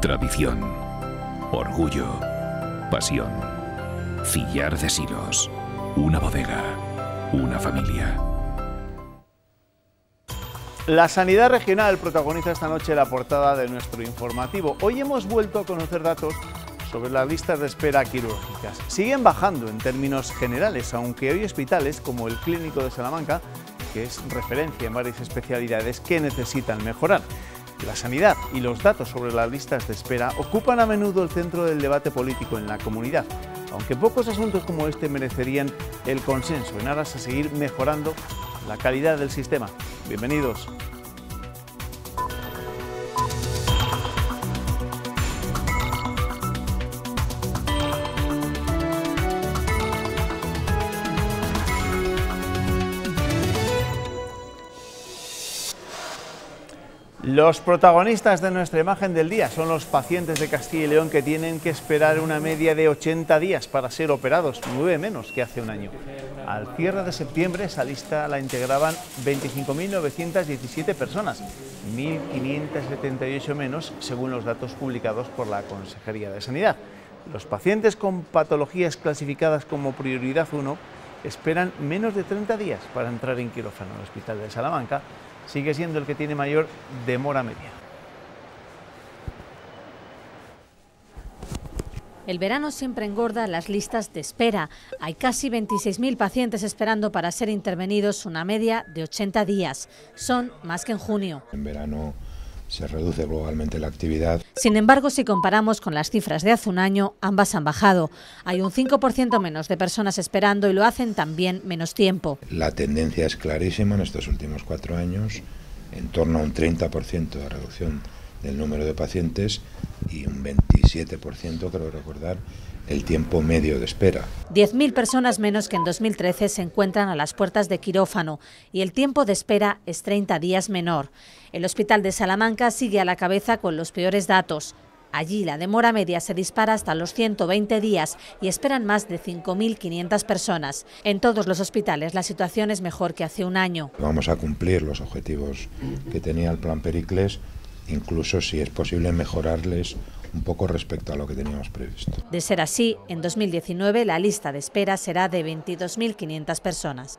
Tradición, orgullo, pasión. Cillar de Silos, una bodega, una familia. La sanidad regional protagoniza esta noche la portada de nuestro informativo. Hoy hemos vuelto a conocer datos sobre las listas de espera quirúrgicas. Siguen bajando en términos generales, aunque hay hospitales como el Clínico de Salamanca, que es referencia en varias especialidades, que necesitan mejorar. La sanidad y los datos sobre las listas de espera ocupan a menudo el centro del debate político en la comunidad, aunque pocos asuntos como este merecerían el consenso en aras a seguir mejorando la calidad del sistema. Bienvenidos. Los protagonistas de nuestra imagen del día son los pacientes de Castilla y León que tienen que esperar una media de 80 días para ser operados, 9 menos que hace un año. Al cierre de septiembre esa lista la integraban 25.917 personas, 1.578 menos según los datos publicados por la Consejería de Sanidad. Los pacientes con patologías clasificadas como prioridad 1 esperan menos de 30 días para entrar en quirófano. El Hospital de Salamanca sigue siendo el que tiene mayor demora media. El verano siempre engorda las listas de espera. Hay casi 26.000 pacientes esperando para ser intervenidos, una media de 80 días. Son más que en junio. En verano se reduce globalmente la actividad. Sin embargo, si comparamos con las cifras de hace un año, ambas han bajado. Hay un 5% menos de personas esperando y lo hacen también menos tiempo. La tendencia es clarísima en estos últimos 4 años, en torno a un 30% de reducción del número de pacientes y un 27%, creo recordar, el tiempo medio de espera. 10.000 personas menos que en 2013 se encuentran a las puertas de quirófano y el tiempo de espera es 30 días menor. El Hospital de Salamanca sigue a la cabeza con los peores datos. Allí la demora media se dispara hasta los 120 días y esperan más de 5.500 personas. En todos los hospitales la situación es mejor que hace un año. Vamos a cumplir los objetivos que tenía el Plan Pericles, incluso si es posible mejorarles un poco respecto a lo que teníamos previsto. De ser así, en 2019 la lista de espera será de 22.500 personas.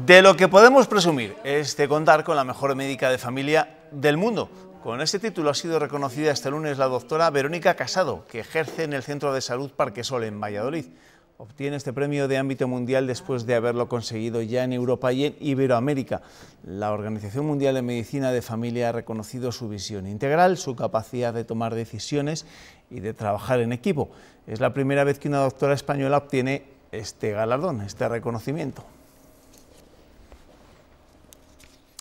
De lo que podemos presumir es de contar con la mejor médica de familia del mundo. Con ese título ha sido reconocida este lunes la doctora Verónica Casado, que ejerce en el Centro de Salud Parquesol en Valladolid. Obtiene este premio de ámbito mundial después de haberlo conseguido ya en Europa y en Iberoamérica. La Organización Mundial de Medicina de Familia ha reconocido su visión integral, su capacidad de tomar decisiones y de trabajar en equipo. Es la primera vez que una doctora española obtiene este galardón, este reconocimiento.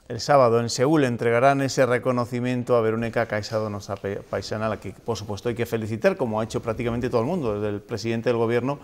El sábado en Seúl entregarán ese reconocimiento a Verónica Casado, nuestra paisana, a la que por supuesto hay que felicitar, como ha hecho prácticamente todo el mundo, desde el presidente del gobierno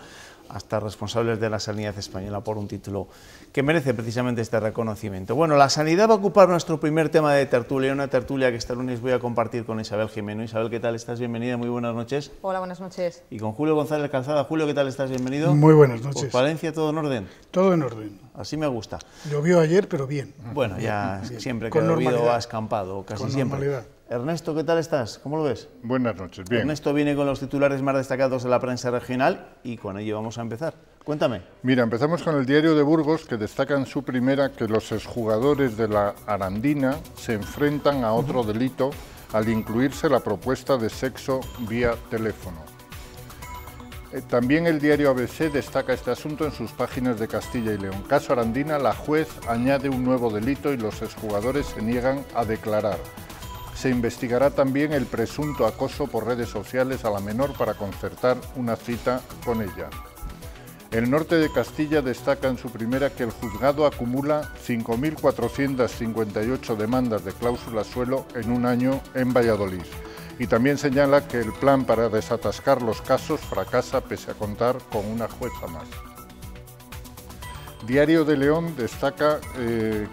hasta responsables de la sanidad española, por un título que merece precisamente este reconocimiento. Bueno, la sanidad va a ocupar nuestro primer tema de tertulia, una tertulia que este lunes voy a compartir con Isabel Jimeno. Isabel, ¿qué tal estás? Bienvenida, muy buenas noches. Hola, buenas noches. Y con Julio González Calzada. Julio, ¿qué tal estás? Bienvenido. Muy buenas noches. ¿Por Valencia todo en orden? Todo en orden. Así me gusta. Llovió ayer, pero bien. Bueno, ya bien. Siempre que ha llovido ha escampado, casi con siempre. Normalidad. Ernesto, ¿qué tal estás? ¿Cómo lo ves? Buenas noches, bien. Ernesto viene con los titulares más destacados de la prensa regional y con ello vamos a empezar. Cuéntame. Mira, empezamos con el Diario de Burgos, que destaca en su primera que los exjugadores de la Arandina se enfrentan a otro delito al incluirse la propuesta de sexo vía teléfono. También el diario ABC destaca este asunto en sus páginas de Castilla y León. Caso Arandina, la juez añade un nuevo delito y los exjugadores se niegan a declarar. Se investigará también el presunto acoso por redes sociales a la menor para concertar una cita con ella. El Norte de Castilla destaca en su primera que el juzgado acumula 5.458 demandas de cláusula suelo en un año en Valladolid. Y también señala que el plan para desatascar los casos fracasa pese a contar con una jueza más. Diario de León destaca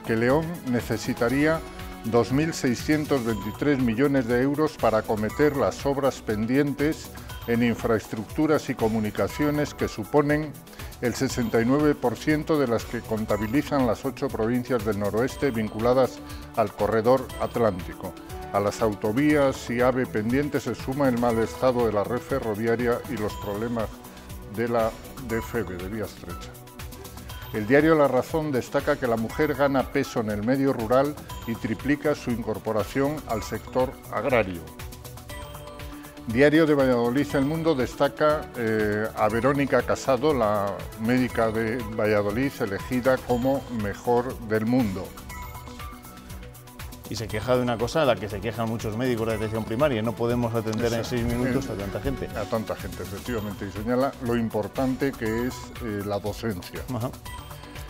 que León necesitaría 2.623 millones de euros para acometer las obras pendientes en infraestructuras y comunicaciones que suponen el 69% de las que contabilizan las 8 provincias del noroeste vinculadas al corredor atlántico. A las autovías y AVE pendientes se suma el mal estado de la red ferroviaria y los problemas de la DFB, de vía estrecha. El diario La Razón destaca que la mujer gana peso en el medio rural y triplica su incorporación al sector agrario. Diario de Valladolid, El Mundo destaca a Verónica Casado, la médica de Valladolid, elegida como mejor del mundo. Y se queja de una cosa a la que se quejan muchos médicos de atención primaria. No podemos atender en 6 minutos a tanta gente. A tanta gente, efectivamente. Y señala lo importante que es la docencia. Ajá.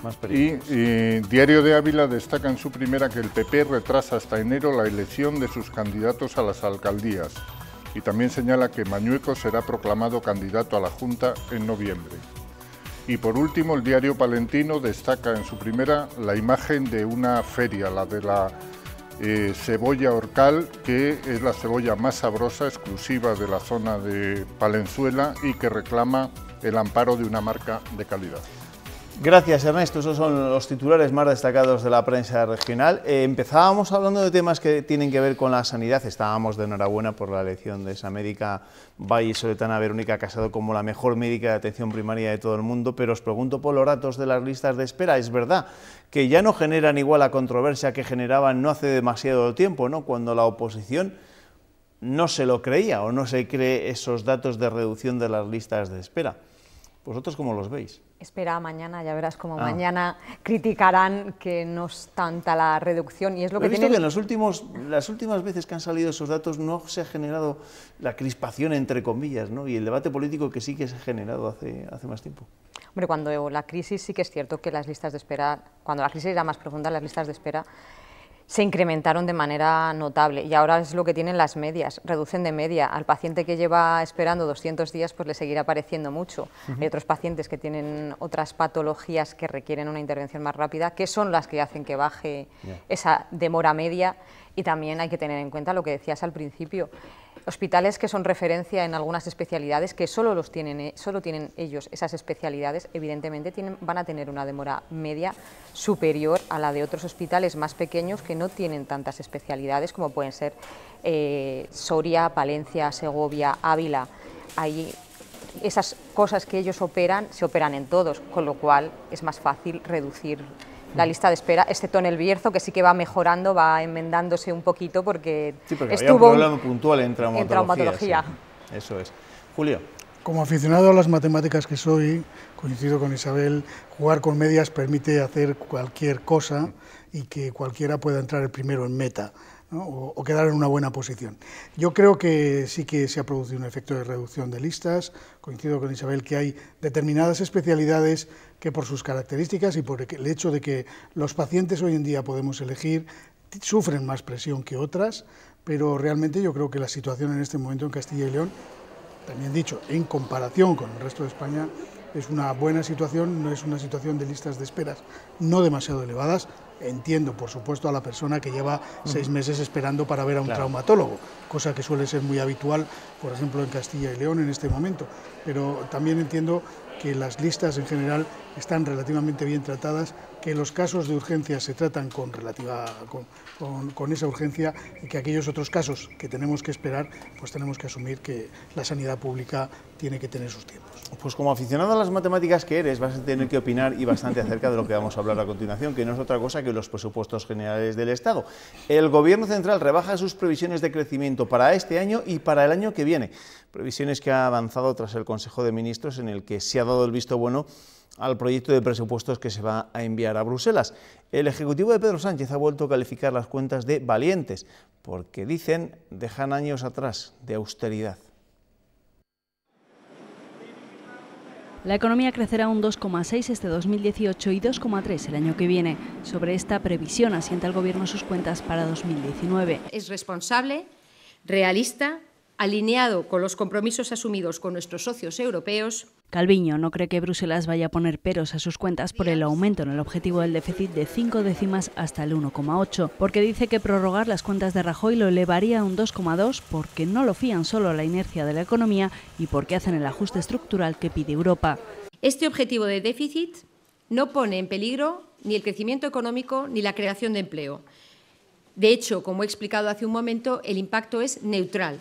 Más y Diario de Ávila destaca en su primera que el PP retrasa hasta enero la elección de sus candidatos a las alcaldías. Y también señala que Mañueco será proclamado candidato a la Junta en noviembre. Y por último, el Diario Palentino destaca en su primera la imagen de una feria, la de la cebolla Orcal, que es la cebolla más sabrosa, exclusiva de la zona de Palenzuela y que reclama el amparo de una marca de calidad. Gracias, Ernesto. Esos son los titulares más destacados de la prensa regional. Empezábamos hablando de temas que tienen que ver con la sanidad. Estábamos de enhorabuena por la elección de esa médica vallisoletana Verónica Casado como la mejor médica de atención primaria de todo el mundo, pero os pregunto por los datos de las listas de espera. Es verdad que ya no generan igual la controversia que generaban no hace demasiado tiempo, ¿no?, cuando la oposición no se lo creía o no se cree esos datos de reducción de las listas de espera. ¿Vosotros cómo los veis? Espera mañana, ya verás cómo mañana criticarán que no es tanta la reducción. Y es lo que he visto tienen... que en las últimas veces que han salido esos datos no se ha generado la crispación, entre comillas, ¿no?, y el debate político que sí que se ha generado hace más tiempo. Hombre, cuando la crisis sí que es cierto que las listas de espera, cuando la crisis era más profunda, las listas de espera se incrementaron de manera notable y ahora es lo que tienen las medias, reducen de media. Al paciente que lleva esperando 200 días pues le seguirá pareciendo mucho. Hay otros pacientes que tienen otras patologías que requieren una intervención más rápida, que son las que hacen que baje esa demora media, y también hay que tener en cuenta lo que decías al principio. Hospitales que son referencia en algunas especialidades, que solo tienen ellos esas especialidades, evidentemente van a tener una demora media superior a la de otros hospitales más pequeños que no tienen tantas especialidades, como pueden ser Soria, Palencia, Segovia, Ávila. Ahí esas cosas que ellos operan, se operan en todos, con lo cual es más fácil reducir la lista de espera, excepto en el Bierzo, que sí que va mejorando, va enmendándose un poquito porque, estuvo había un problema puntual en traumatología. Sí. Eso es. Julio. Como aficionado a las matemáticas que soy, coincido con Isabel, jugar con medias permite hacer cualquier cosa y que cualquiera pueda entrar el primero en meta, ¿no?, o quedar en una buena posición. Yo creo que sí que se ha producido un efecto de reducción de listas. Coincido con Isabel que hay determinadas especialidades que por sus características y por el hecho de que los pacientes hoy en día podemos elegir, sufren más presión que otras, pero realmente yo creo que la situación en este momento en Castilla y León, también dicho, en comparación con el resto de España, es una buena situación, no es una situación de listas de esperas no demasiado elevadas. Entiendo, por supuesto, a la persona que lleva 6 meses esperando para ver a un traumatólogo, cosa que suele ser muy habitual, por ejemplo, en Castilla y León en este momento, pero también entiendo que las listas en general están relativamente bien tratadas, que los casos de urgencia se tratan con esa urgencia y que aquellos otros casos que tenemos que esperar, pues tenemos que asumir que la sanidad pública tiene que tener sus tiempos. Pues como aficionado a las matemáticas que eres, vas a tener que opinar y bastante acerca de lo que vamos a hablar a continuación, que no es otra cosa que los presupuestos generales del Estado. El Gobierno central rebaja sus previsiones de crecimiento para este año y para el año que viene, previsiones que ha avanzado tras el Consejo de Ministros, en el que se ha dado el visto bueno al proyecto de presupuestos que se va a enviar a Bruselas. El Ejecutivo de Pedro Sánchez ha vuelto a calificar las cuentas de valientes, porque dicen dejan años atrás de austeridad. La economía crecerá un 2,6 este 2018 y 2,3 el año que viene. Sobre esta previsión asienta el Gobierno sus cuentas para 2019. Es responsable, realista, alineado con los compromisos asumidos con nuestros socios europeos. Calviño no cree que Bruselas vaya a poner peros a sus cuentas por el aumento en el objetivo del déficit de 5 décimas hasta el 1,8, porque dice que prorrogar las cuentas de Rajoy lo elevaría a un 2,2 porque no lo fían solo a la inercia de la economía y porque hacen el ajuste estructural que pide Europa. Este objetivo de déficit no pone en peligro ni el crecimiento económico ni la creación de empleo. De hecho, como he explicado hace un momento, el impacto es neutral.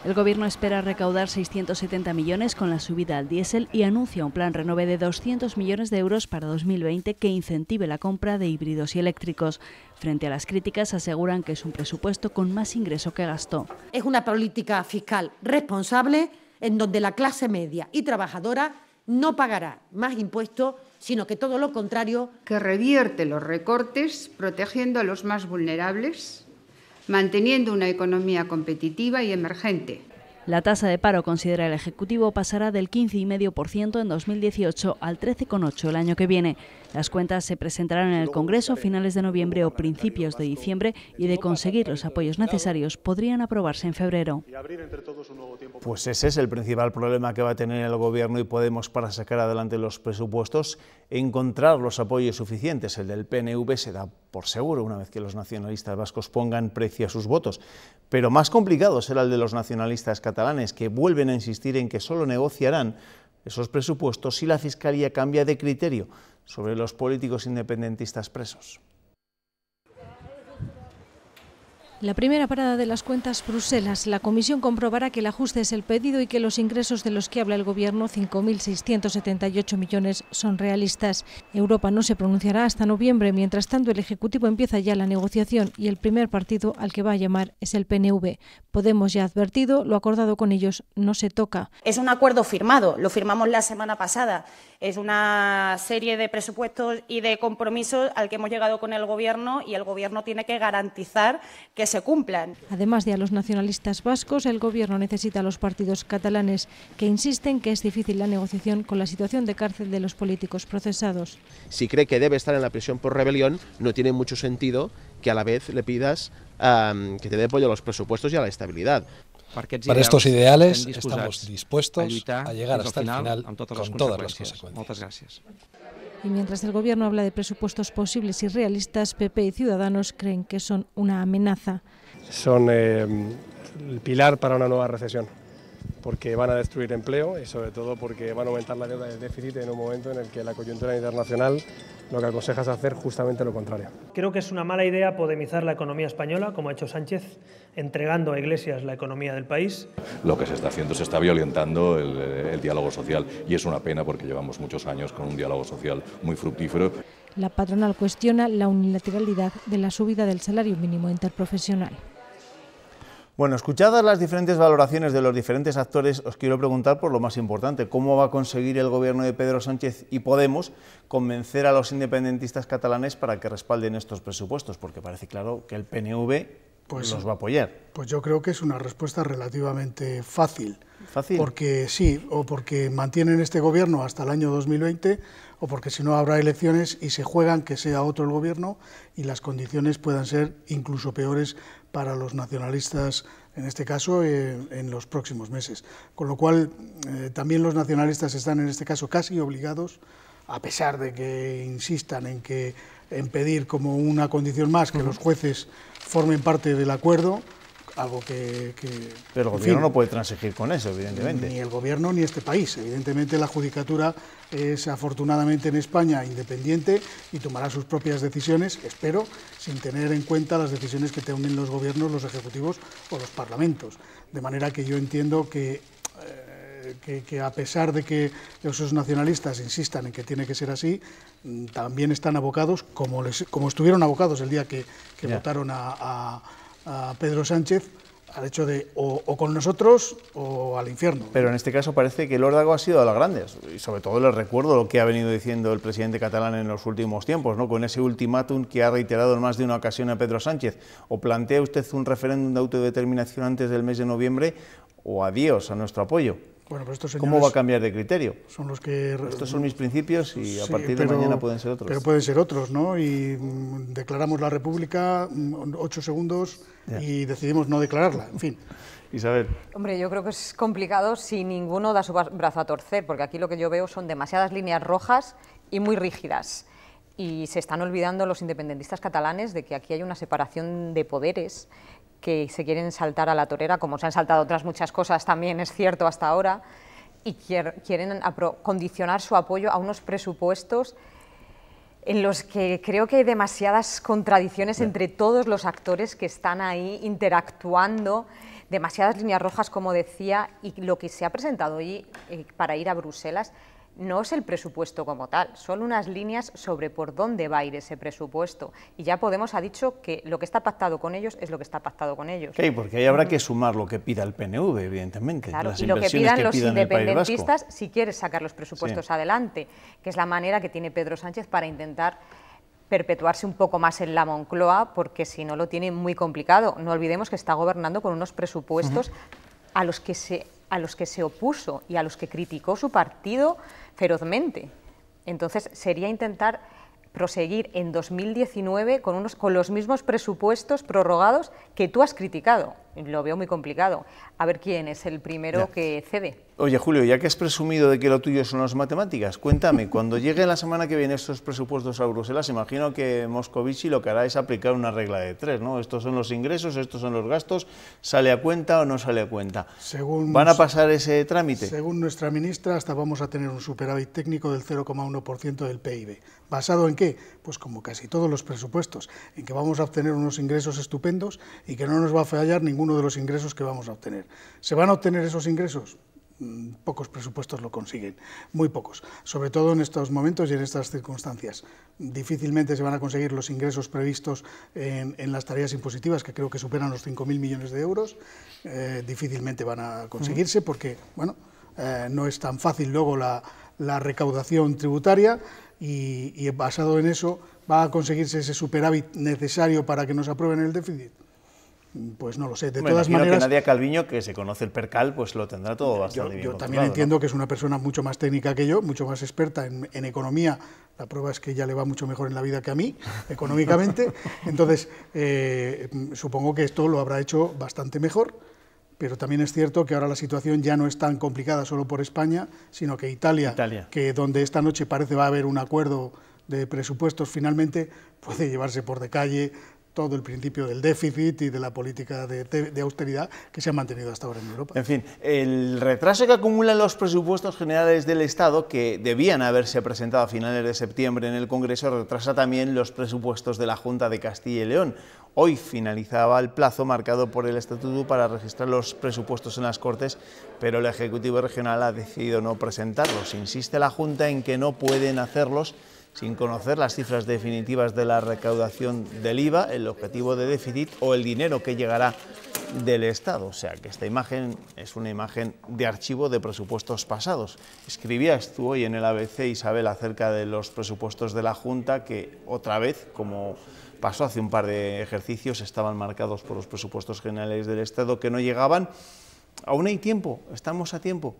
El Gobierno espera recaudar 670 millones con la subida al diésel y anuncia un plan Renove de 200 millones de euros para 2020 que incentive la compra de híbridos y eléctricos. Frente a las críticas, aseguran que es un presupuesto con más ingreso que gasto. Es una política fiscal responsable en donde la clase media y trabajadora no pagará más impuestos, sino que todo lo contrario. Que revierte los recortes protegiendo a los más vulnerables, manteniendo una economía competitiva y emergente. La tasa de paro, considera el Ejecutivo, pasará del 15,5% en 2018 al 13,8% el año que viene. Las cuentas se presentarán en el Congreso a finales de noviembre o principios de diciembre y, de conseguir los apoyos necesarios, podrían aprobarse en febrero. Pues ese es el principal problema que va a tener el Gobierno y Podemos para sacar adelante los presupuestos, encontrar los apoyos suficientes. El del PNV se da por seguro una vez que los nacionalistas vascos pongan precio a sus votos. Pero más complicado será el de los nacionalistas catalanes, que vuelven a insistir en que solo negociarán esos presupuestos si la Fiscalía cambia de criterio sobre los políticos independentistas presos. La primera parada de las cuentas, Bruselas. La Comisión comprobará que el ajuste es el pedido y que los ingresos de los que habla el Gobierno, 5.678 millones, son realistas. Europa no se pronunciará hasta noviembre. Mientras tanto, el Ejecutivo empieza ya la negociación y el primer partido al que va a llamar es el PNV. Podemos ya ha advertido, lo acordado con ellos no se toca. Es un acuerdo firmado, lo firmamos la semana pasada. Es una serie de presupuestos y de compromisos al que hemos llegado con el Gobierno y el Gobierno tiene que garantizar que se cumplan. Además de a los nacionalistas vascos, el Gobierno necesita a los partidos catalanes que insisten que es difícil la negociación con la situación de cárcel de los políticos procesados. Si cree que debe estar en la prisión por rebelión, no tiene mucho sentido que a la vez le pidas que te dé apoyo a los presupuestos y a la estabilidad. Para estos ideales estamos dispuestos a llegar hasta el final con todas las consecuencias. Y mientras el Gobierno habla de presupuestos posibles y realistas, PP y Ciudadanos creen que son una amenaza. Son el pilar para una nueva recesión, porque van a destruir empleo y sobre todo porque van a aumentar la deuda del déficit en un momento en el que la coyuntura internacional lo que aconseja es hacer justamente lo contrario. Creo que es una mala idea podemizar la economía española, como ha hecho Sánchez, entregando a Iglesias la economía del país. Lo que se está haciendo, se está violentando el diálogo social y es una pena porque llevamos muchos años con un diálogo social muy fructífero. La patronal cuestiona la unilateralidad de la subida del salario mínimo interprofesional. Bueno, escuchadas las diferentes valoraciones de los diferentes actores, os quiero preguntar por lo más importante: ¿cómo va a conseguir el Gobierno de Pedro Sánchez y Podemos convencer a los independentistas catalanes para que respalden estos presupuestos? Porque parece claro que el PNV los va a apoyar. Pues yo creo que es una respuesta relativamente fácil. ¿Fácil? Porque sí, o porque mantienen este Gobierno hasta el año 2020, o porque si no habrá elecciones y se juegan que sea otro el Gobierno y las condiciones puedan ser incluso peores para los nacionalistas, en este caso, en los próximos meses. Con lo cual, también los nacionalistas están en este caso casi obligados, a pesar de que insistan en pedir como una condición más que los jueces formen parte del acuerdo, algo que pero el Gobierno no puede transigir con eso, evidentemente. Ni el Gobierno ni este país. Evidentemente la Judicatura es, afortunadamente en España, independiente y tomará sus propias decisiones, espero, sin tener en cuenta las decisiones que tomen los gobiernos, los ejecutivos o los parlamentos. De manera que yo entiendo que a pesar de que esos nacionalistas insistan en que tiene que ser así, también están abocados, como estuvieron abocados el día que votaron a Pedro Sánchez, al hecho de o con nosotros o al infierno. Pero en este caso parece que el órdago ha sido a las grandes, y sobre todo les recuerdo lo que ha venido diciendo el presidente catalán en los últimos tiempos, ¿no? Con ese ultimátum que ha reiterado en más de una ocasión a Pedro Sánchez: o plantea usted un referéndum de autodeterminación antes del mes de noviembre, o adiós a nuestro apoyo. Bueno, pero estos ¿Cómo va a cambiar de criterio? Son los que... Estos son mis principios y a partir de mañana pueden ser otros. Pero pueden ser otros, ¿no? Y declaramos la República 8 segundos y decidimos no declararla, en fin. Isabel. Hombre, yo creo que es complicado si ninguno da su brazo a torcer, porque aquí lo que yo veo son demasiadas líneas rojas y muy rígidas. Y se están olvidando los independentistas catalanes de que aquí hay una separación de poderes que se quieren saltar a la torera, como se han saltado otras muchas cosas también, es cierto, hasta ahora, y quieren condicionar su apoyo a unos presupuestos en los que creo que hay demasiadas contradicciones entre todos los actores que están ahí interactuando, demasiadas líneas rojas, como decía, y lo que se ha presentado hoy para ir a Bruselas no es el presupuesto como tal, son unas líneas sobre por dónde va a ir ese presupuesto. Y ya Podemos ha dicho que lo que está pactado con ellos es lo que está pactado con ellos. Sí, porque ahí habrá que sumar lo que pida el PNV, evidentemente. Claro, y lo que pidan los independentistas si quieres sacar los presupuestos adelante, que es la manera que tiene Pedro Sánchez para intentar perpetuarse un poco más en la Moncloa, porque si no lo tiene muy complicado. No olvidemos que está gobernando con unos presupuestos a los que se opuso y a los que criticó su partido ferozmente. Entonces sería intentar proseguir en 2019 con los mismos presupuestos prorrogados que tú has criticado. Lo veo muy complicado. A ver quién es el primero que cede. Oye, Julio, ya que has presumido de que lo tuyo son las matemáticas, cuéntame, cuando lleguen la semana que viene estos presupuestos a Bruselas, imagino que Moscovici lo que hará es aplicar una regla de 3, ¿no? Estos son los ingresos, estos son los gastos, ¿sale a cuenta o no sale a cuenta? ¿Van a pasar ese trámite? Según nuestra ministra, hasta vamos a tener un superávit técnico del 0,1% del PIB. ¿Basado en qué? Pues como casi todos los presupuestos, en que vamos a obtener unos ingresos estupendos y que no nos va a fallar ninguno de los ingresos que vamos a obtener. ¿Se van a obtener esos ingresos? Pocos presupuestos lo consiguen, muy pocos, sobre todo en estos momentos y en estas circunstancias. Difícilmente se van a conseguir los ingresos previstos en las tareas impositivas, que creo que superan los 5.000 millones de euros, difícilmente van a conseguirse porque, bueno, no es tan fácil luego la recaudación tributaria y basado en eso, ¿va a conseguirse ese superávit necesario para que nos aprueben el déficit? Pues no lo sé, de todas maneras... que Nadia Calviño, que se conoce el percal, pues lo tendrá todo bastante bien. Yo también entiendo, ¿no?, que es una persona mucho más técnica que yo, mucho más experta en economía. La prueba es que ella le va mucho mejor en la vida que a mí, económicamente. Entonces, supongo que esto lo habrá hecho bastante mejor, pero también es cierto que ahora la situación ya no es tan complicada solo por España, sino que Italia, que donde esta noche parece va a haber un acuerdo de presupuestos finalmente, puede llevarse por de calle todo el principio del déficit y de la política de austeridad que se ha mantenido hasta ahora en Europa. En fin, el retraso que acumulan los presupuestos generales del Estado, que debían haberse presentado a finales de septiembre en el Congreso, retrasa también los presupuestos de la Junta de Castilla y León. Hoy finalizaba el plazo marcado por el Estatuto para registrar los presupuestos en las Cortes, pero el Ejecutivo Regional ha decidido no presentarlos. Insiste la Junta en que no pueden hacerlos sin conocer las cifras definitivas de la recaudación del IVA, el objetivo de déficit o el dinero que llegará del Estado. O sea que esta imagen es una imagen de archivo de presupuestos pasados. Escribías tú hoy en el ABC, Isabel, acerca de los presupuestos de la Junta, que otra vez, como pasó hace un par de ejercicios, estaban marcados por los presupuestos generales del Estado que no llegaban. Aún hay tiempo, estamos a tiempo.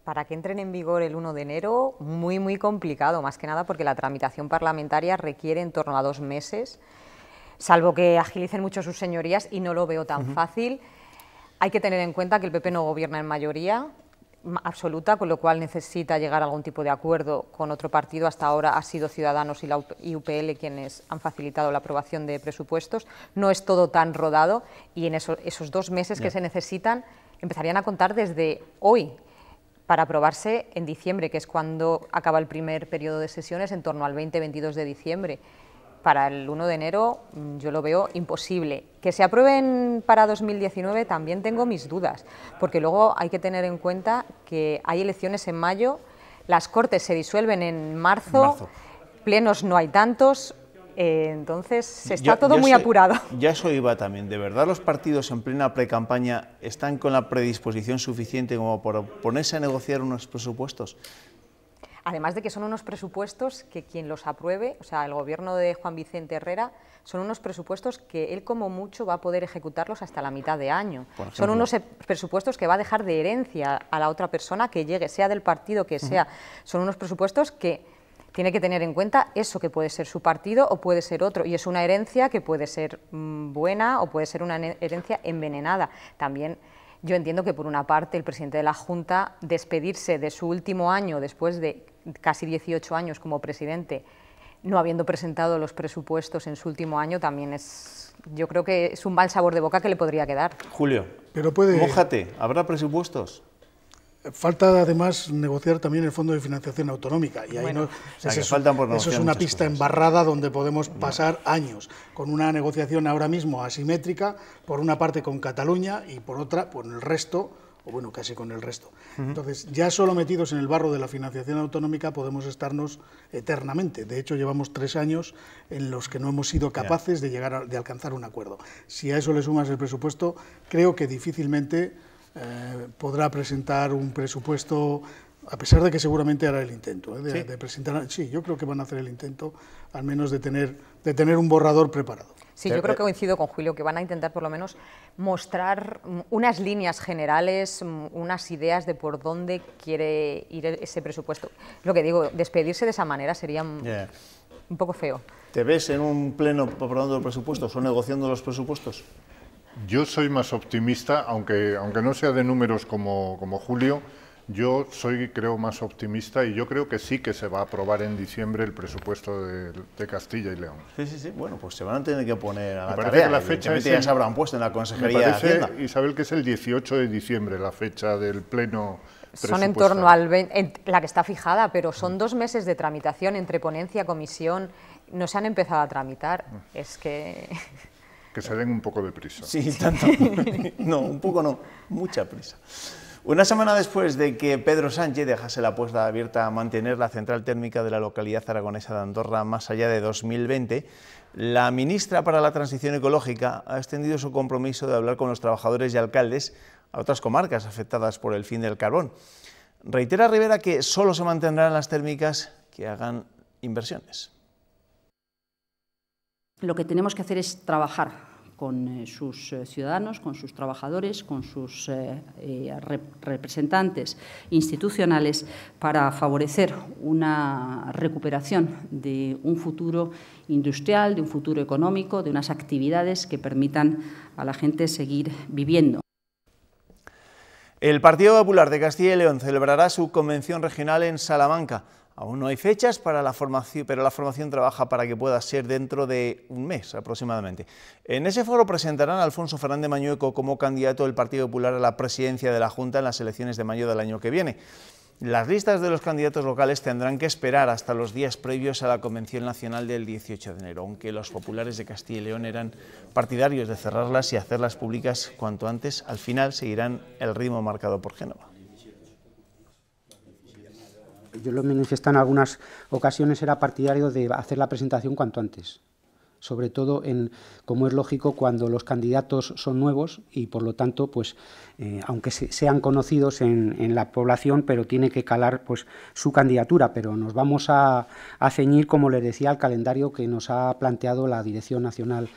Para que entren en vigor el 1 de enero, muy complicado, más que nada porque la tramitación parlamentaria requiere en torno a 2 meses, salvo que agilicen mucho sus señorías, y no lo veo tan fácil. Hay que tener en cuenta que el PP no gobierna en mayoría absoluta, con lo cual necesita llegar a algún tipo de acuerdo con otro partido. Hasta ahora ha sido Ciudadanos y UPL quienes han facilitado la aprobación de presupuestos. No es todo tan rodado y en esos 2 meses que se necesitan empezarían a contar desde hoy, para aprobarse en diciembre, que es cuando acaba el primer periodo de sesiones, en torno al 20-22 de diciembre. Para el 1 de enero yo lo veo imposible. Que se aprueben para 2019 también tengo mis dudas, porque luego hay que tener en cuenta que hay elecciones en mayo, las Cortes se disuelven en marzo. Plenos no hay tantos, entonces se está todo muy apurado. Ya eso iba también. ¿De verdad los partidos en plena precampaña están con la predisposición suficiente como para ponerse a negociar unos presupuestos? Además de que son unos presupuestos que quien los apruebe, o sea, el gobierno de Juan Vicente Herrera, son unos presupuestos que él como mucho va a poder ejecutarlos hasta la mitad de año. Son unos presupuestos que va a dejar de herencia a la otra persona que llegue, sea del partido que sea. Son unos presupuestos que tiene que tener en cuenta eso, que puede ser su partido o puede ser otro, y es una herencia que puede ser buena o puede ser una herencia envenenada. También yo entiendo que por una parte el presidente de la Junta, despedirse de su último año después de casi 18 años como presidente, no habiendo presentado los presupuestos en su último año, también es, yo creo que es un mal sabor de boca que le podría quedar. Julio, mójate, ¿habrá presupuestos? Falta además negociar también el Fondo de Financiación Autonómica y ahí bueno, eso es una pista embarrada donde podemos pasar años con una negociación ahora mismo asimétrica, por una parte con Cataluña y por otra con el resto, o bueno, casi con el resto. Entonces, ya solo metidos en el barro de la financiación autonómica podemos estarnos eternamente. De hecho, llevamos 3 años en los que no hemos sido capaces de alcanzar un acuerdo. Si a eso le sumas el presupuesto, creo que difícilmente podrá presentar un presupuesto, a pesar de que seguramente hará el intento de presentar. Sí, yo creo que van a hacer el intento, al menos de tener un borrador preparado. Sí, yo creo que coincido con Julio, que van a intentar por lo menos mostrar unas líneas generales, unas ideas de por dónde quiere ir ese presupuesto. Lo que digo, despedirse de esa manera sería un poco feo. ¿Te ves en un pleno aprobando los presupuestos o negociando los presupuestos? Yo soy más optimista, aunque no sea de números como Julio. Yo creo, más optimista y yo creo que sí que se va a aprobar en diciembre el presupuesto de Castilla y León. Sí, bueno, pues se van a tener que poner a la tarea. Que la fecha ya se habrán puesto en la Consejería de Hacienda. Isabel, que es el 18 de diciembre la fecha del pleno presupuestario. Son en torno al 20, la que está fijada, pero son 2 meses de tramitación entre ponencia, comisión, no se han empezado a tramitar, es que... Que se den un poco de prisa. Sí, tanto. No, un poco no, mucha prisa. Una semana después de que Pedro Sánchez dejase la puerta abierta a mantener la central térmica de la localidad aragonesa de Andorra más allá de 2020, la ministra para la Transición Ecológica ha extendido su compromiso de hablar con los trabajadores y alcaldes a otras comarcas afectadas por el fin del carbón. Reitera Rivera que solo se mantendrán las térmicas que hagan inversiones. Lo que tenemos que hacer es trabajar con sus ciudadanos, con sus trabajadores, con sus representantes institucionales para favorecer una recuperación de un futuro industrial, de un futuro económico, de unas actividades que permitan a la gente seguir viviendo. El Partido Popular de Castilla y León celebrará su convención regional en Salamanca. Aún no hay fechas para la formación, pero la formación trabaja para que pueda ser dentro de un mes aproximadamente. En ese foro presentarán a Alfonso Fernández Mañueco como candidato del Partido Popular a la presidencia de la Junta en las elecciones de mayo del año que viene. Las listas de los candidatos locales tendrán que esperar hasta los días previos a la Convención Nacional del 18 de enero, aunque los populares de Castilla y León eran partidarios de cerrarlas y hacerlas públicas cuanto antes. Al final seguirán el ritmo marcado por Génova. Yo lo manifesté en algunas ocasiones, era partidario de hacer la presentación cuanto antes, sobre todo, como es lógico, cuando los candidatos son nuevos y, por lo tanto, pues, aunque sean conocidos en la población, pero tiene que calar pues, su candidatura. Pero nos vamos a ceñir, como les decía, al calendario que nos ha planteado la Dirección Nacional.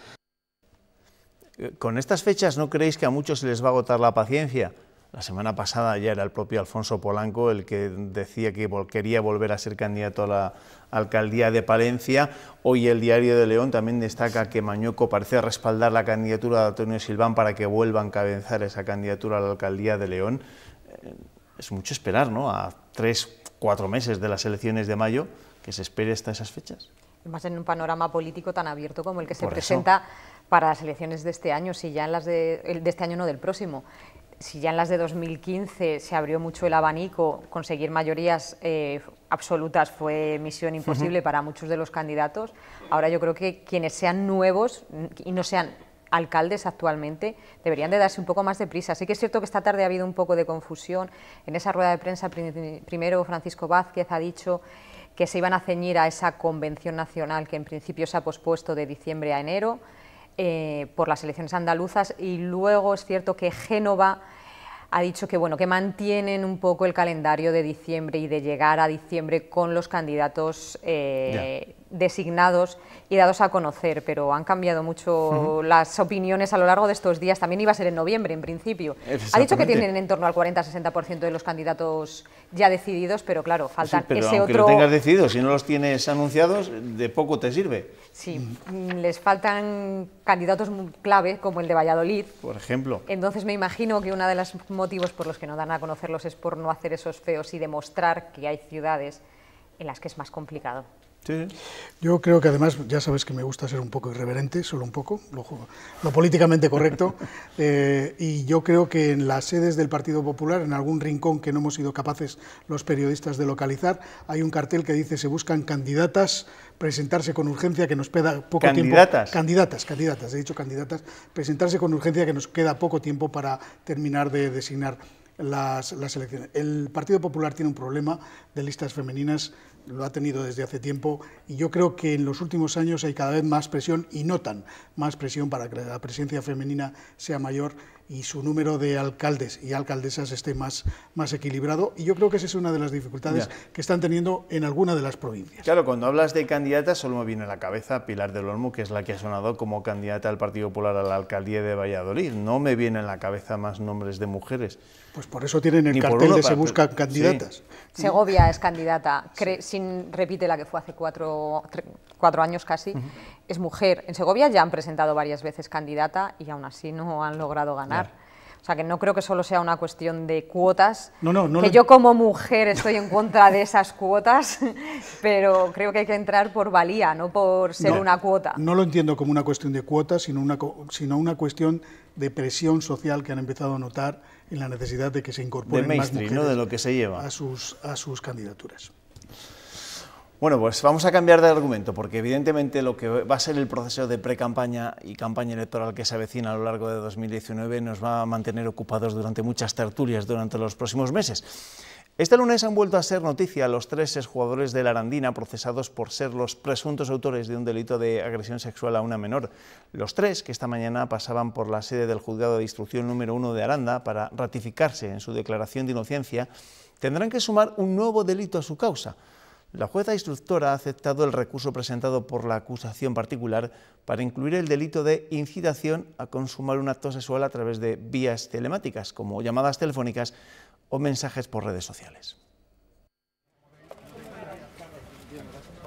¿Con estas fechas no creéis que a muchos se les va a agotar la paciencia? La semana pasada ya era el propio Alfonso Polanco el que decía que quería volver a ser candidato a la alcaldía de Palencia. Hoy el Diario de León también destaca que Mañueco parece respaldar la candidatura de Antonio Silván para que vuelva a encabezar esa candidatura a la alcaldía de León. Es mucho esperar, ¿no?, a 3-4 meses de las elecciones de mayo, que se espere hasta esas fechas. Además, en un panorama político tan abierto como el que se presenta para las elecciones de este año, si ya en las de este año no del próximo. Si ya en las de 2015 se abrió mucho el abanico, conseguir mayorías absolutas fue misión imposible para muchos de los candidatos, ahora yo creo que quienes sean nuevos y no sean alcaldes actualmente deberían de darse un poco más de prisa. Sí que es cierto que esta tarde ha habido un poco de confusión. En esa rueda de prensa primero Francisco Vázquez ha dicho que se iban a ceñir a esa convención nacional que en principio se ha pospuesto de diciembre a enero, por las elecciones andaluzas, y luego es cierto que Génova ha dicho que, bueno, que mantienen un poco el calendario de diciembre y de llegar a diciembre con los candidatos designados y dados a conocer, pero han cambiado mucho las opiniones a lo largo de estos días. También iba a ser en noviembre, en principio. Ha dicho que tienen en torno al 40-60% de los candidatos ya decididos, pero claro, faltan pero ese aunque otro... lo tengas decidido, si no los tienes anunciados, de poco te sirve. Sí, les faltan candidatos clave, como el de Valladolid. Por ejemplo. Entonces me imagino que uno de los motivos por los que no dan a conocerlos es por no hacer esos feos y demostrar que hay ciudades en las que es más complicado. Sí. Yo creo que además, ya sabes que me gusta ser un poco irreverente, solo un poco, lo políticamente correcto, y yo creo que en las sedes del Partido Popular, en algún rincón que no hemos sido capaces los periodistas de localizar, hay un cartel que dice: se buscan candidatas, presentarse con urgencia, que nos queda poco tiempo. Candidatas, he dicho candidatas, presentarse con urgencia, que nos queda poco tiempo para terminar de designar las elecciones. El Partido Popular tiene un problema de listas femeninas, lo ha tenido desde hace tiempo, y yo creo que en los últimos años hay cada vez más presión, y notan más presión para que la presencia femenina sea mayor y su número de alcaldes y alcaldesas esté más equilibrado, y yo creo que esa es una de las dificultades que están teniendo en alguna de las provincias. Claro, cuando hablas de candidatas solo me viene a la cabeza Pilar del Olmo, que es la que ha sonado como candidata del Partido Popular a la alcaldía de Valladolid. No me vienen en la cabeza más nombres de mujeres. Pues por eso tienen el cartel de se buscan candidatas. Sí. Segovia es candidata, repite la que fue hace 4 años casi, es mujer. En Segovia ya han presentado varias veces candidata y aún así no han logrado ganar. O sea, que no creo que solo sea una cuestión de cuotas, yo como mujer estoy en contra de esas cuotas, pero creo que hay que entrar por valía, no por ser una cuota. No lo entiendo como una cuestión de cuotas, sino una cuestión de presión social que han empezado a notar en la necesidad de que se incorporen más mujeres, ¿no?, de lo que se lleva a sus candidaturas. Bueno, pues vamos a cambiar de argumento, porque evidentemente lo que va a ser el proceso de pre-campaña y campaña electoral que se avecina a lo largo de 2019 nos va a mantener ocupados durante muchas tertulias durante los próximos meses. Este lunes han vuelto a ser noticia los 3 exjugadores de la Arandina procesados por ser los presuntos autores de un delito de agresión sexual a una menor. Los 3, que esta mañana pasaban por la sede del Juzgado de Instrucción número 1 de Aranda para ratificarse en su declaración de inocencia, tendrán que sumar un nuevo delito a su causa. La jueza instructora ha aceptado el recurso presentado por la acusación particular para incluir el delito de incitación a consumar un acto sexual a través de vías telemáticas, como llamadas telefónicas o mensajes por redes sociales.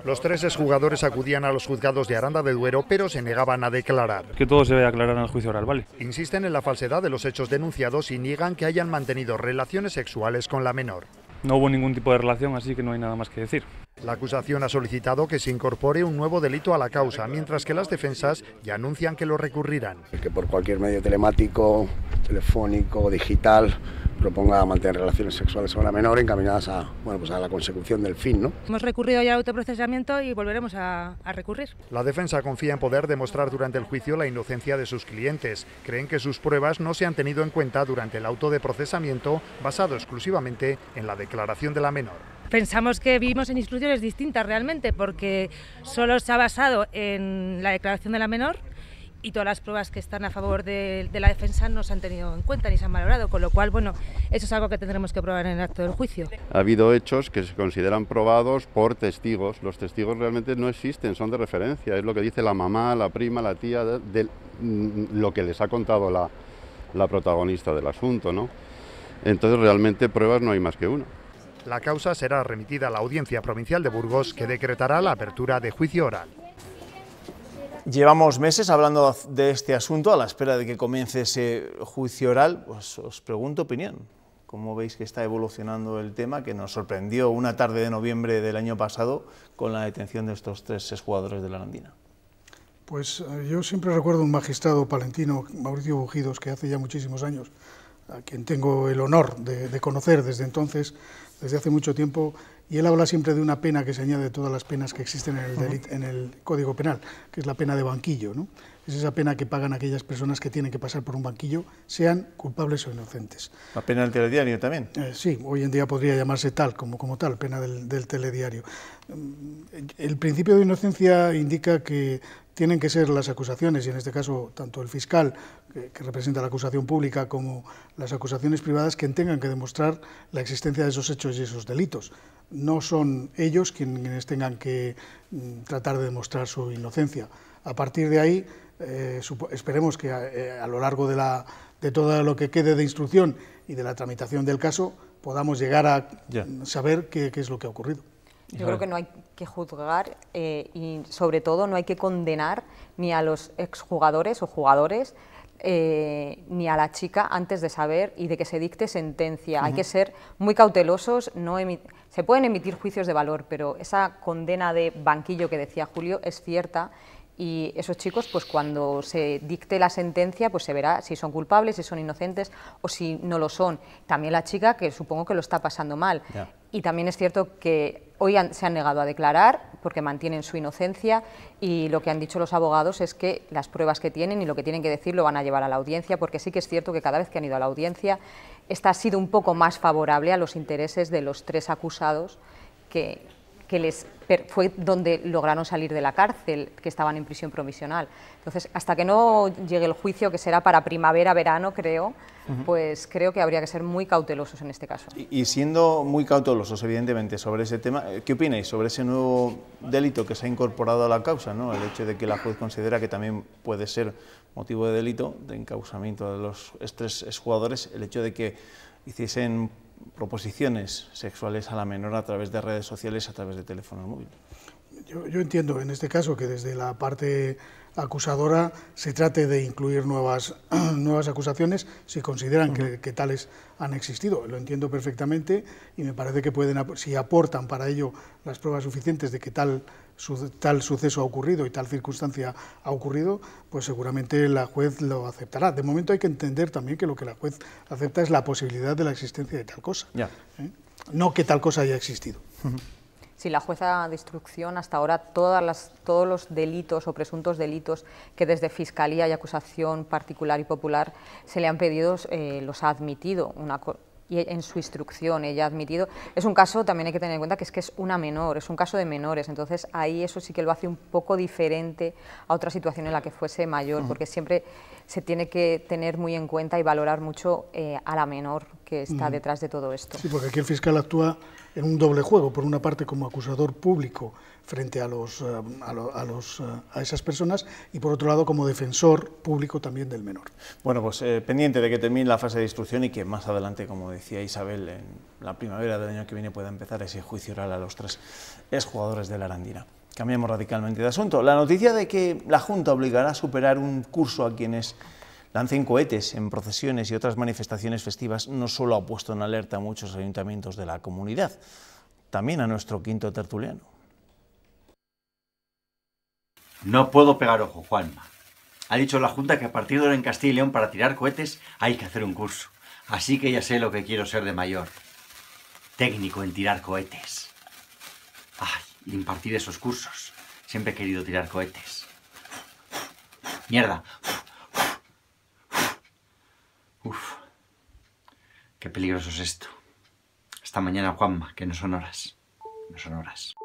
Los 3 exjugadores acudían a los juzgados de Aranda de Duero, pero se negaban a declarar. Que todo se vaya a aclarar en el juicio oral, ¿vale? Insisten en la falsedad de los hechos denunciados y niegan que hayan mantenido relaciones sexuales con la menor. No hubo ningún tipo de relación, así que no hay nada más que decir. La acusación ha solicitado que se incorpore un nuevo delito a la causa, mientras que las defensas ya anuncian que lo recurrirán. Que por cualquier medio telemático, telefónico, digital, proponga mantener relaciones sexuales con la menor encaminadas a la consecución del fin, ¿no? Hemos recurrido ya al autoprocesamiento y volveremos a recurrir. La defensa confía en poder demostrar durante el juicio la inocencia de sus clientes. Creen que sus pruebas no se han tenido en cuenta durante el auto de procesamiento basado exclusivamente en la declaración de la menor. Pensamos que vivimos en instrucciones distintas realmente, porque solo se ha basado en la declaración de la menor y todas las pruebas que están a favor de la defensa no se han tenido en cuenta ni se han valorado, con lo cual, bueno, eso es algo que tendremos que probar en el acto del juicio. Ha habido hechos que se consideran probados por testigos. Los testigos realmente no existen, son de referencia, es lo que dice la mamá, la prima, la tía, de lo que les ha contado la protagonista del asunto, ¿no? Entonces realmente pruebas no hay más que una. La causa será remitida a la Audiencia Provincial de Burgos, que decretará la apertura de juicio oral. Llevamos meses hablando de este asunto a la espera de que comience ese juicio oral. Pues os pregunto opinión. ¿Cómo veis que está evolucionando el tema que nos sorprendió una tarde de noviembre del año pasado con la detención de estos 3 exjugadores de la Arandina? Pues yo siempre recuerdo un magistrado palentino, Mauricio Bujidos, que hace ya muchísimos años, a quien tengo el honor de conocer desde entonces, desde hace mucho tiempo, y él habla siempre de una pena que se añade a todas las penas que existen en el Código Penal, que es la pena de banquillo, ¿no? Es esa pena que pagan aquellas personas que tienen que pasar por un banquillo, sean culpables o inocentes. ¿La pena del telediario también? Sí, hoy en día podría llamarse tal, como tal, pena del telediario. El principio de inocencia indica que tienen que ser las acusaciones, y en este caso tanto el fiscal, que representa la acusación pública, como las acusaciones privadas, quien tengan que demostrar la existencia de esos hechos y esos delitos. No son ellos quienes tengan que tratar de demostrar su inocencia. A partir de ahí, esperemos que a lo largo de todo lo que quede de instrucción y de la tramitación del caso, podamos llegar a saber qué es lo que ha ocurrido. Yo creo que no hay que juzgar y sobre todo no hay que condenar ni a los exjugadores o jugadores ni a la chica antes de saber y de que se dicte sentencia. Hay que ser muy cautelosos, se pueden emitir juicios de valor, pero esa condena de banquillo que decía Julio es cierta, y esos chicos, pues cuando se dicte la sentencia, pues se verá si son culpables, si son inocentes o si no lo son. También la chica, que supongo que lo está pasando mal. Ya. Y también es cierto que hoy se han negado a declarar porque mantienen su inocencia, y lo que han dicho los abogados es que las pruebas que tienen y lo que tienen que decir lo van a llevar a la audiencia, porque sí que es cierto que cada vez que han ido a la audiencia esta ha sido un poco más favorable a los intereses de los 3 acusados que fue donde lograron salir de la cárcel, que estaban en prisión provisional. Entonces, hasta que no llegue el juicio, que será para primavera, verano, creo, pues creo que habría que ser muy cautelosos en este caso. Y siendo muy cautelosos, evidentemente, sobre ese tema, ¿qué opináis sobre ese nuevo delito que se ha incorporado a la causa, ¿no? El hecho de que la juez considera que también puede ser motivo de delito, de encausamiento de los 3 exjugadores, el hecho de que hiciesen proposiciones sexuales a la menor a través de redes sociales, a través de teléfonos móviles. Yo entiendo en este caso que desde la parte acusadora se trate de incluir nuevas acusaciones si consideran que tales han existido. Lo entiendo perfectamente y me parece que si aportan para ello las pruebas suficientes de que tal suceso ha ocurrido y tal circunstancia ha ocurrido, pues seguramente la juez lo aceptará. De momento hay que entender también que lo que la juez acepta es la posibilidad de la existencia de tal cosa, no que tal cosa haya existido. Sí, la jueza de instrucción hasta ahora todos los delitos o presuntos delitos que desde Fiscalía y acusación particular y popular se le han pedido, los ha admitido. Y en su instrucción ella ha admitido. Es un caso, también hay que tener en cuenta que es una menor, es un caso de menores, entonces ahí eso sí que lo hace un poco diferente a otra situación en la que fuese mayor, porque siempre se tiene que tener muy en cuenta y valorar mucho a la menor que está detrás de todo esto. Sí, porque aquí el fiscal actúa en un doble juego, por una parte como acusador público frente a esas personas y por otro lado como defensor público también del menor. Bueno, pues pendiente de que termine la fase de instrucción y que más adelante, como decía Isabel, en la primavera del año que viene pueda empezar ese juicio oral a los 3 exjugadores de la Arandina. Cambiamos radicalmente de asunto. La noticia de que la Junta obligará a superar un curso a quienes lancen cohetes en procesiones y otras manifestaciones festivas no solo ha puesto en alerta a muchos ayuntamientos de la comunidad, también a nuestro quinto tertuliano. No puedo pegar ojo, Juanma. Ha dicho la Junta que a partir de ahora en Castilla y León para tirar cohetes hay que hacer un curso. Así que ya sé lo que quiero ser de mayor. Técnico en tirar cohetes. Ay, impartir esos cursos. Siempre he querido tirar cohetes. Mierda. Uf. Qué peligroso es esto. Hasta mañana, Juanma, que no son horas. No son horas.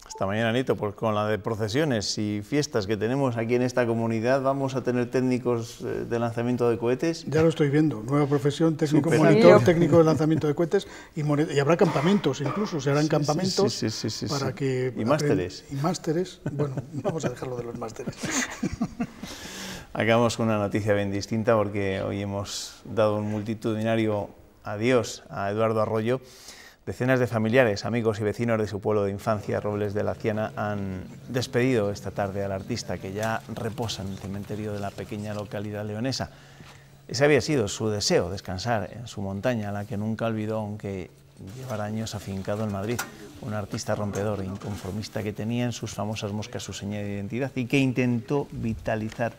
Hasta mañana, Nito, pues con la de procesiones y fiestas que tenemos aquí en esta comunidad, vamos a tener técnicos de lanzamiento de cohetes. Ya lo estoy viendo, nueva profesión, técnico monitor, técnico de lanzamiento de cohetes, y habrá campamentos incluso, se harán campamentos para que... Y másteres. Y másteres, bueno, vamos a dejarlo de los másteres. Acabamos con una noticia bien distinta porque hoy hemos dado un multitudinario adiós a Eduardo Arroyo. Decenas de familiares, amigos y vecinos de su pueblo de infancia, Robles de la Ciana, han despedido esta tarde al artista que ya reposa en el cementerio de la pequeña localidad leonesa. Ese había sido su deseo, descansar en su montaña, la que nunca olvidó, aunque llevara años afincado en Madrid. Un artista rompedor e inconformista que tenía en sus famosas moscas su seña de identidad y que intentó vitalizar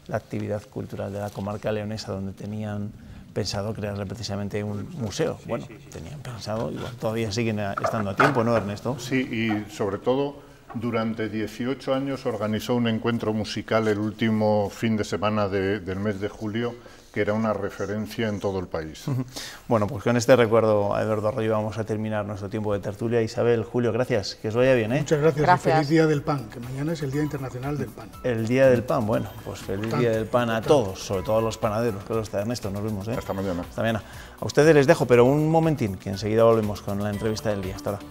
la actividad cultural de la comarca leonesa, donde tenían pensado crearle precisamente un museo. Bueno, tenían pensado, igual todavía siguen estando a tiempo, ¿no, Ernesto? Sí, y sobre todo durante 18 años organizó un encuentro musical el último fin de semana del mes de julio, que era una referencia en todo el país. Bueno, pues con este recuerdo a Eduardo Arroyo vamos a terminar nuestro tiempo de tertulia. Isabel, Julio, gracias, que os vaya bien, ¿eh? Muchas gracias. Y feliz Día del Pan, que mañana es el Día Internacional del Pan. El Día del Pan, bueno, pues feliz Día del Pan a todos, sobre todo a los panaderos. Claro está, Ernesto, nos vemos, ¿eh? Hasta mañana. Hasta mañana. A ustedes les dejo, pero un momentín, que enseguida volvemos con la entrevista del día. Hasta ahora.